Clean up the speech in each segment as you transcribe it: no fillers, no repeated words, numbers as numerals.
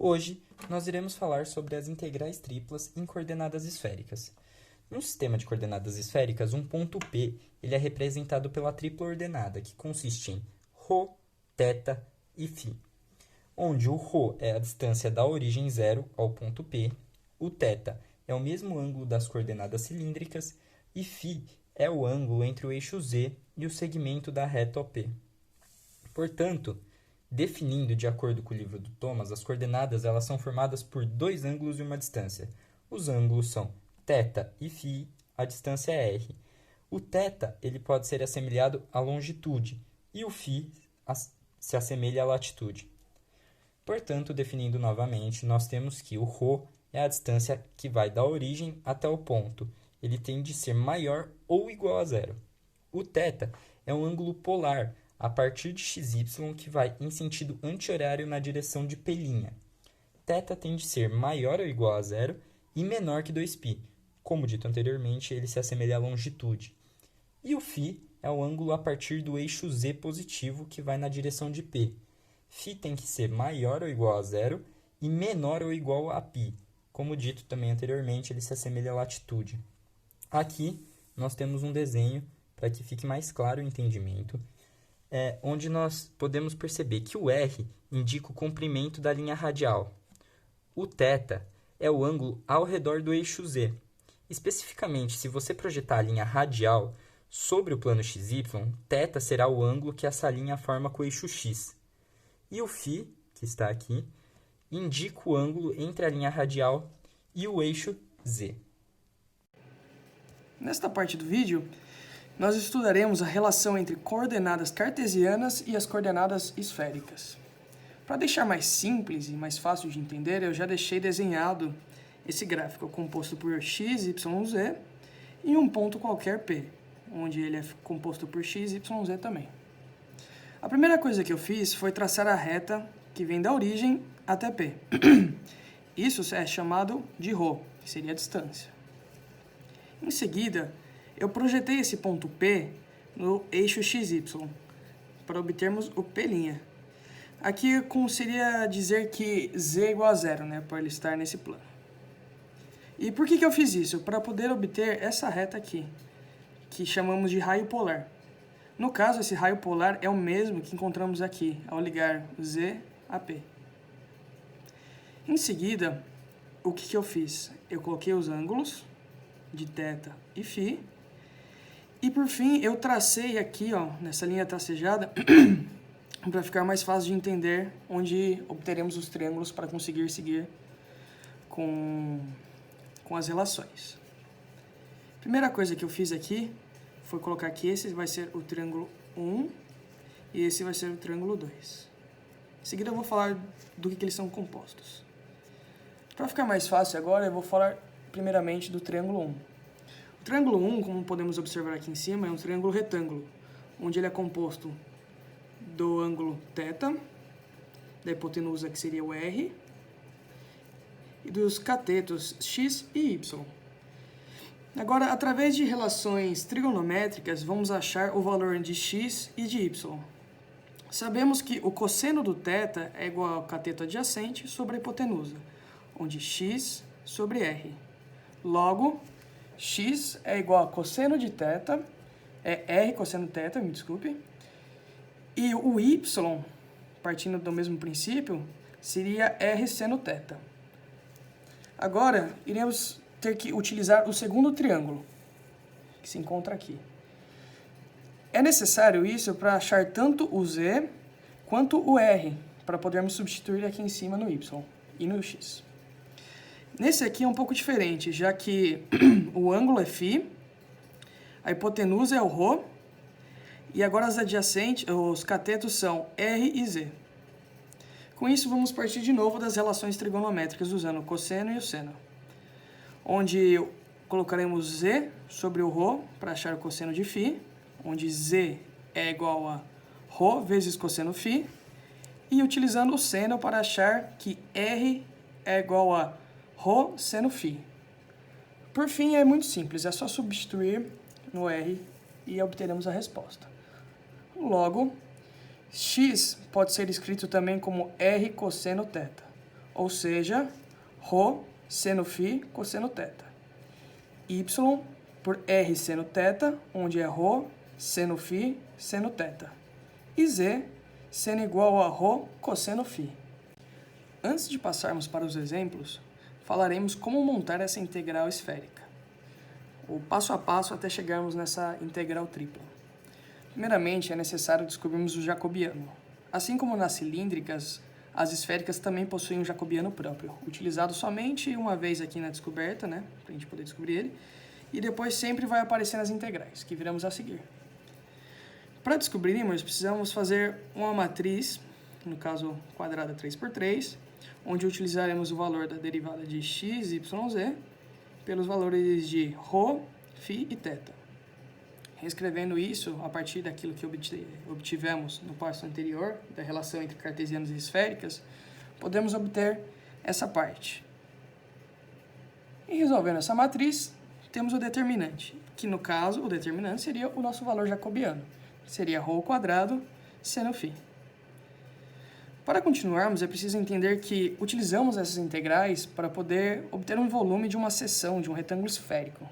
Hoje, nós iremos falar sobre as integrais triplas em coordenadas esféricas. No sistema de coordenadas esféricas, um ponto P ele é representado pela tripla ordenada, que consiste em ρ, θ e φ, onde o ρ é a distância da origem zero ao ponto P, o θ é o mesmo ângulo das coordenadas cilíndricas e φ é o ângulo entre o eixo Z e o segmento da reta OP. Portanto, definindo de acordo com o livro do Thomas, as coordenadas elas são formadas por dois ângulos e uma distância. Os ângulos são θ e φ, a distância é r. O θ ele pode ser assemelhado à longitude e o φ se assemelha à latitude. Portanto, definindo novamente, nós temos que o ρ é a distância que vai da origem até o ponto. Ele tem de ser maior ou igual a zero. O θ é um ângulo polar a partir de xy que vai em sentido anti-horário na direção de P'. θ tem de ser maior ou igual a zero e menor que 2π. Como dito anteriormente, ele se assemelha à longitude. E o φ é o ângulo a partir do eixo Z positivo que vai na direção de P. φ tem que ser maior ou igual a zero e menor ou igual a π. Como dito também anteriormente, ele se assemelha à latitude. Aqui nós temos um desenho para que fique mais claro o entendimento, onde nós podemos perceber que o R indica o comprimento da linha radial. O θ é o ângulo ao redor do eixo Z. Especificamente, se você projetar a linha radial sobre o plano XY, θ será o ângulo que essa linha forma com o eixo X. E o φ, que está aqui, indica o ângulo entre a linha radial e o eixo Z. Nesta parte do vídeo, nós estudaremos a relação entre coordenadas cartesianas e as coordenadas esféricas. Para deixar mais simples e mais fácil de entender, eu já deixei desenhado esse gráfico composto por x, y, z e um ponto qualquer P, onde ele é composto por x, y, z também. A primeira coisa que eu fiz foi traçar a reta que vem da origem até P. Isso é chamado de ρ, que seria a distância. Em seguida, eu projetei esse ponto P no eixo XY, para obtermos o P'. Aqui seria dizer que z é igual a zero, né, por ele estar nesse plano. E por que eu fiz isso? Para poder obter essa reta aqui, que chamamos de raio polar. No caso, esse raio polar é o mesmo que encontramos aqui, ao ligar Z a P. Em seguida, o que eu fiz? Eu coloquei os ângulos de θ e φ, e por fim eu tracei aqui, nessa linha tracejada, para ficar mais fácil de entender onde obteremos os triângulos para conseguir seguir com as relações. A primeira coisa que eu fiz aqui foi colocar que esse vai ser o triângulo 1 e esse vai ser o triângulo 2. Em seguida eu vou falar do que eles são compostos. Para ficar mais fácil agora, eu vou falar primeiramente do triângulo 1. O triângulo 1, como podemos observar aqui em cima, é um triângulo retângulo, onde ele é composto do ângulo θ, da hipotenusa que seria o R, e dos catetos x e y. Agora, através de relações trigonométricas, vamos achar o valor de x e de y. Sabemos que o cosseno do θ é igual ao cateto adjacente sobre a hipotenusa, onde x sobre r. Logo, x é igual a cosseno de θ, é r cosseno θ, me desculpe, e o y, partindo do mesmo princípio, seria r seno θ. Agora, iremos ter que utilizar o segundo triângulo, que se encontra aqui. É necessário isso para achar tanto o z quanto o r, para podermos substituir aqui em cima no y e no x. Nesse aqui é um pouco diferente, já que o ângulo é φ, a hipotenusa é o ρ, e agora as adjacentes, os catetos são r e z. Com isso, vamos partir de novo das relações trigonométricas usando o cosseno e o seno, onde colocaremos z sobre o ρ para achar o cosseno de φ, onde z é igual a ρ vezes cosseno φ, e utilizando o seno para achar que r é igual a ρ seno φ. Por fim, é muito simples, é só substituir no r e obteremos a resposta. Logo, x pode ser escrito também como r cosseno θ, ou seja, ρ seno φ cosseno θ. Y por R seno θ, onde é ρ seno φ seno θ. E Z sendo igual a ρ cosseno φ. Antes de passarmos para os exemplos, falaremos como montar essa integral esférica, o passo a passo até chegarmos nessa integral tripla. Primeiramente, é necessário descobrirmos o jacobiano. Assim como nas cilíndricas, as esféricas também possuem um jacobiano próprio, utilizado somente uma vez aqui na descoberta, né, para a gente poder descobrir ele, e depois sempre vai aparecer nas integrais, que viremos a seguir. Para descobrirmos, precisamos fazer uma matriz, no caso quadrada 3×3, onde utilizaremos o valor da derivada de x, y, z, pelos valores de ρ, φ e θ. Reescrevendo isso a partir daquilo que obtivemos no passo anterior, da relação entre cartesianas e esféricas, podemos obter essa parte. E resolvendo essa matriz, temos o determinante, que no caso, o determinante seria o nosso valor jacobiano, seria ρ² seno φ. Para continuarmos, é preciso entender que utilizamos essas integrais para poder obter um volume de uma seção de um retângulo esférico.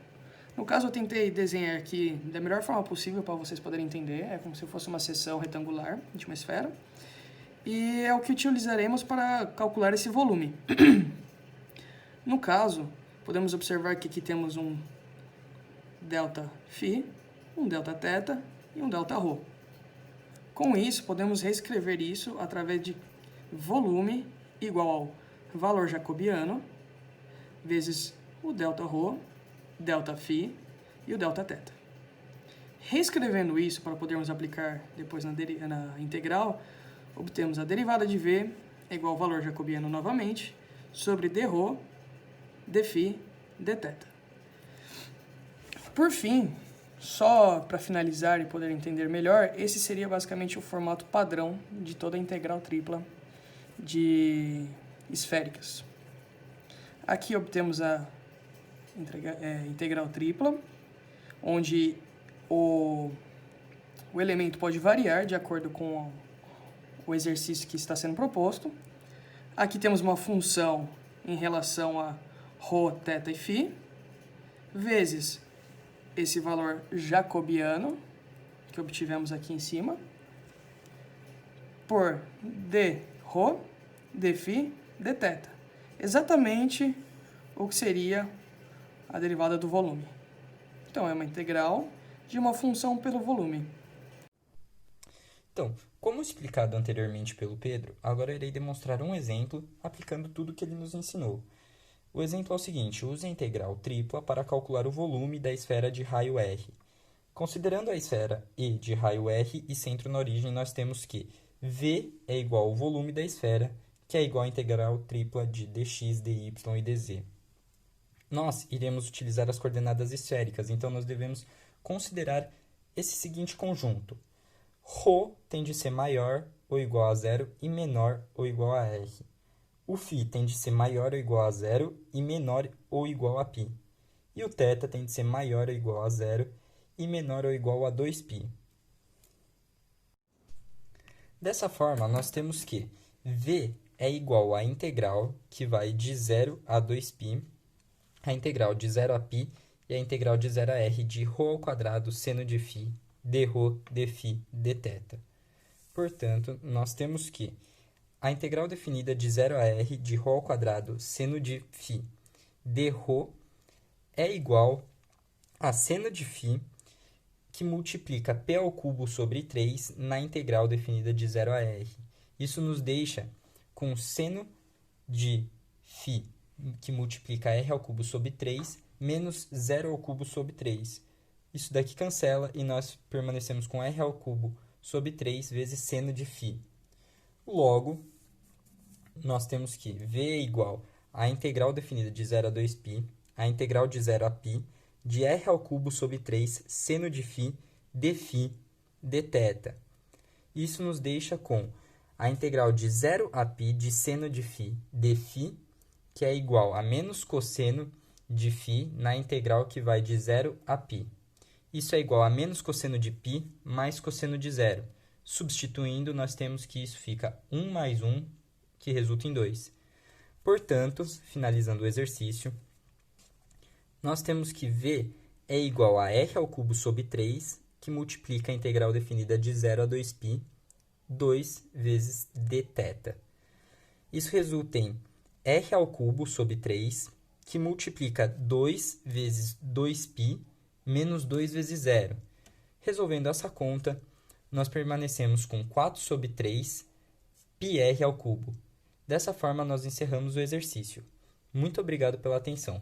No caso, eu tentei desenhar aqui da melhor forma possível para vocês poderem entender. É como se fosse uma seção retangular de uma esfera. E é o que utilizaremos para calcular esse volume. No caso, podemos observar que aqui temos um ΔΦ, um Δθ e um Δρ. Com isso, podemos reescrever isso através de volume igual ao valor jacobiano vezes o Δρ, ΔΦ e o Δθ. Reescrevendo isso para podermos aplicar depois na integral, obtemos a derivada de V é igual ao valor jacobiano novamente sobre dρ, dφ, dθ. Por fim, só para finalizar e poder entender melhor, esse seria basicamente o formato padrão de toda a integral tripla de esféricas. Aqui obtemos a integral tripla, onde o elemento pode variar de acordo com o exercício que está sendo proposto. Aqui temos uma função em relação a ρ, θ e φ, vezes esse valor jacobiano, que obtivemos aqui em cima, por dρ, dφ, dθ. Exatamente o que seria a derivada do volume. Então, é uma integral de uma função pelo volume. Então, como explicado anteriormente pelo Pedro, agora irei demonstrar um exemplo aplicando tudo que ele nos ensinou. O exemplo é o seguinte: use a integral tripla para calcular o volume da esfera de raio R. Considerando a esfera E de raio R e centro na origem, nós temos que V é igual ao volume da esfera, que é igual à integral tripla de dx, dy e dz. Nós iremos utilizar as coordenadas esféricas, então nós devemos considerar esse seguinte conjunto. Ρ tem de ser maior ou igual a zero e menor ou igual a R. O φ tem de ser maior ou igual a zero e menor ou igual a π. E o θ tem de ser maior ou igual a zero e menor ou igual a 2π. Dessa forma, nós temos que V é igual à integral, que vai de 0 a 2π, a integral de 0 a π e a integral de 0 a r de ρ² seno de φ, dρ, dφ, dθ. Portanto, nós temos que a integral definida de 0 a r de ρ² seno de φ, dρ é igual a seno de φ, que multiplica p² sobre 3 na integral definida de 0 a r. Isso nos deixa com seno de φ, que multiplica r³ sobre 3, menos 0³ sobre 3. Isso daqui cancela e nós permanecemos com r³ sobre 3 vezes seno de φ. Logo, nós temos que V é igual à integral definida de 0 a 2π, a integral de 0 a π, de r³ sobre 3 seno de φ, dφ, dθ. Isso nos deixa com a integral de 0 a π de seno de φ, dφ, que é igual a menos cosseno de φ na integral que vai de 0 a π. Isso é igual a menos cosseno de π mais cosseno de 0. Substituindo, nós temos que isso fica 1 mais 1, que resulta em 2. Portanto, finalizando o exercício, nós temos que V é igual a r ao cubo sobre 3, que multiplica a integral definida de 0 a 2π, 2 vezes dθ. Isso resulta em r ao cubo sobre 3, que multiplica 2 vezes 2π menos 2 vezes 0. Resolvendo essa conta, nós permanecemos com 4 sobre 3 πr ao cubo. Dessa forma, nós encerramos o exercício. Muito obrigado pela atenção.